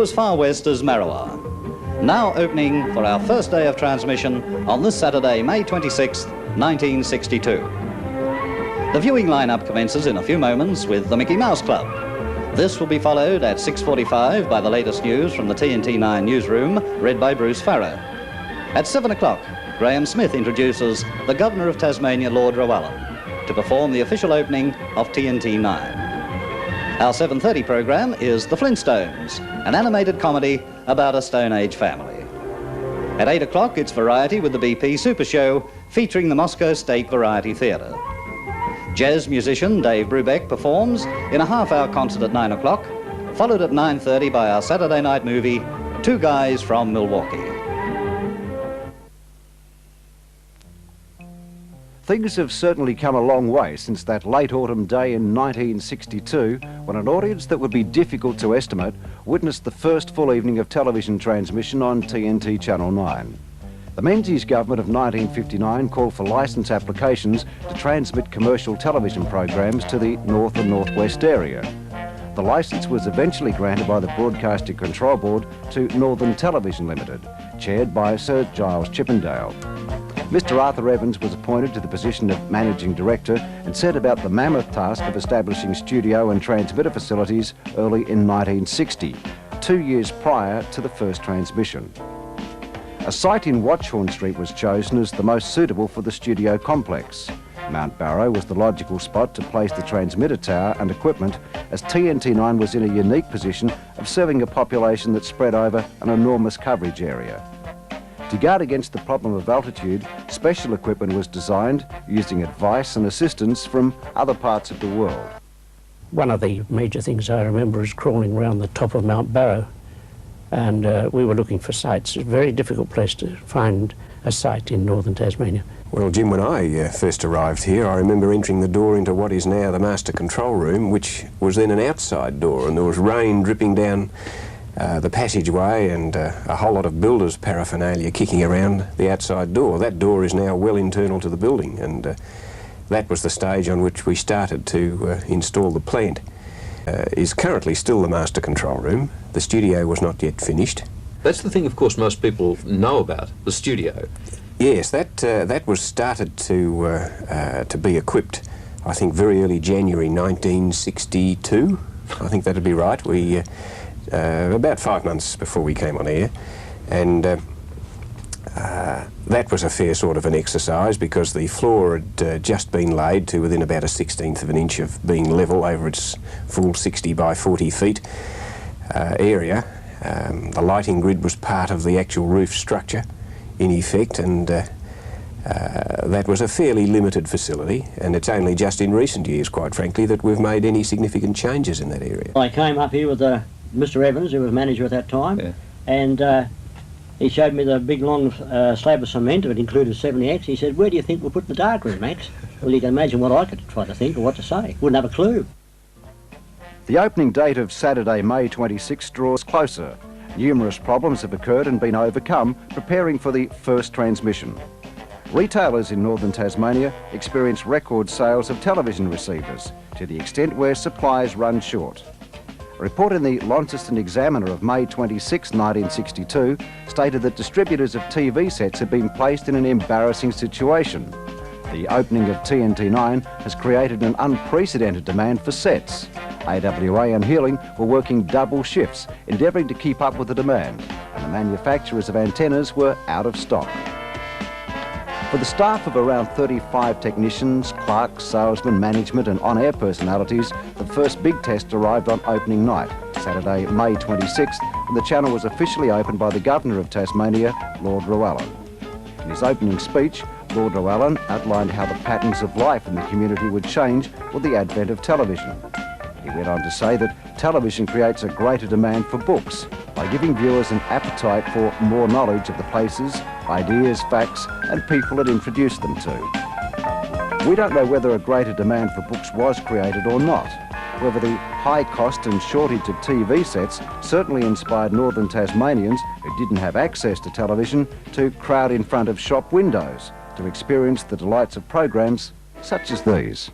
as far west as Marrawar. Now opening for our first day of transmission on this Saturday, May 26, 1962. The viewing lineup commences in a few moments with the Mickey Mouse Club. This will be followed at 6:45 by the latest news from the TNT9 newsroom, read by Bruce Farrow. At 7 o'clock, Graham Smith introduces the Governor of Tasmania, Lord Rowallan, to perform the official opening of TNT9. Our 7:30 programme is The Flintstones, an animated comedy about a Stone Age family. At 8 o'clock, it's Variety with the BP Super Show, featuring the Moscow State Variety Theatre. Jazz musician Dave Brubeck performs in a half-hour concert at 9 o'clock, followed at 9:30 by our Saturday night movie, Two Guys from Milwaukee. Things have certainly come a long way since that late autumn day in 1962, when an audience that would be difficult to estimate witnessed the first full evening of television transmission on TNT Channel 9. The Menzies government of 1959 called for licence applications to transmit commercial television programs to the North and Northwest area. The licence was eventually granted by the Broadcasting Control Board to Northern Television Limited, chaired by Sir Giles Chippendale. Mr. Arthur Evans was appointed to the position of Managing Director and set about the mammoth task of establishing studio and transmitter facilities early in 1960, 2 years prior to the first transmission. A site in Watchorn Street was chosen as the most suitable for the studio complex. Mount Barrow was the logical spot to place the transmitter tower and equipment, as TNT9 was in a unique position of serving a population that spread over an enormous coverage area. To guard against the problem of altitude, special equipment was designed using advice and assistance from other parts of the world. One of the major things I remember is crawling around the top of Mount Barrow, and we were looking for sites. It's a very difficult place to find a site in northern Tasmania. Well, Jim, when I first arrived here, I remember entering the door into what is now the master control room, which was then an outside door, and there was rain dripping down the passageway and a whole lot of builders' paraphernalia kicking around the outside door. That door is now well internal to the building, and that was the stage on which we started to install the plant. Is currently still the master control room. The studio was not yet finished. That's the thing, of course, most people know about, the studio. Yes, that was started to be equipped, I think, very early January 1962. I think that'd be right. We about 5 months before we came on air, and that was a fair sort of an exercise, because the floor had just been laid to within about a 1/16 of an inch of being level over its full 60 by 40 feet area. The lighting grid was part of the actual roof structure in effect, and that was a fairly limited facility, and it's only just in recent years, quite frankly, that we've made any significant changes in that area. I came up here with Mr. Evans, who was manager at that time, Yeah. and he showed me the big long slab of cement. It included 70X. He said, "Where do you think we'll put the darkroom, Max?" Well, you can imagine what I could try to think or what to say. Wouldn't have a clue. The opening date of Saturday, May 26, draws closer. Numerous problems have occurred and been overcome preparing for the first transmission. Retailers in northern Tasmania experience record sales of television receivers, to the extent where supplies run short. A report in the Launceston Examiner of May 26, 1962 stated that distributors of TV sets had been placed in an embarrassing situation. The opening of TNT9 has created an unprecedented demand for sets. AWA and Healing were working double shifts, endeavouring to keep up with the demand, and the manufacturers of antennas were out of stock. For the staff of around 35 technicians, clerks, salesmen, management and on-air personalities, the first big test arrived on opening night, Saturday, May 26th, when the channel was officially opened by the Governor of Tasmania, Lord Rowallan. In his opening speech, Lord Rowallan outlined how the patterns of life in the community would change with the advent of television. He went on to say that television creates a greater demand for books by giving viewers an appetite for more knowledge of the places, ideas, facts and people it introduced them to. We don't know whether a greater demand for books was created or not. However, the high cost and shortage of TV sets certainly inspired northern Tasmanians who didn't have access to television to crowd in front of shop windows to experience the delights of programs such as these.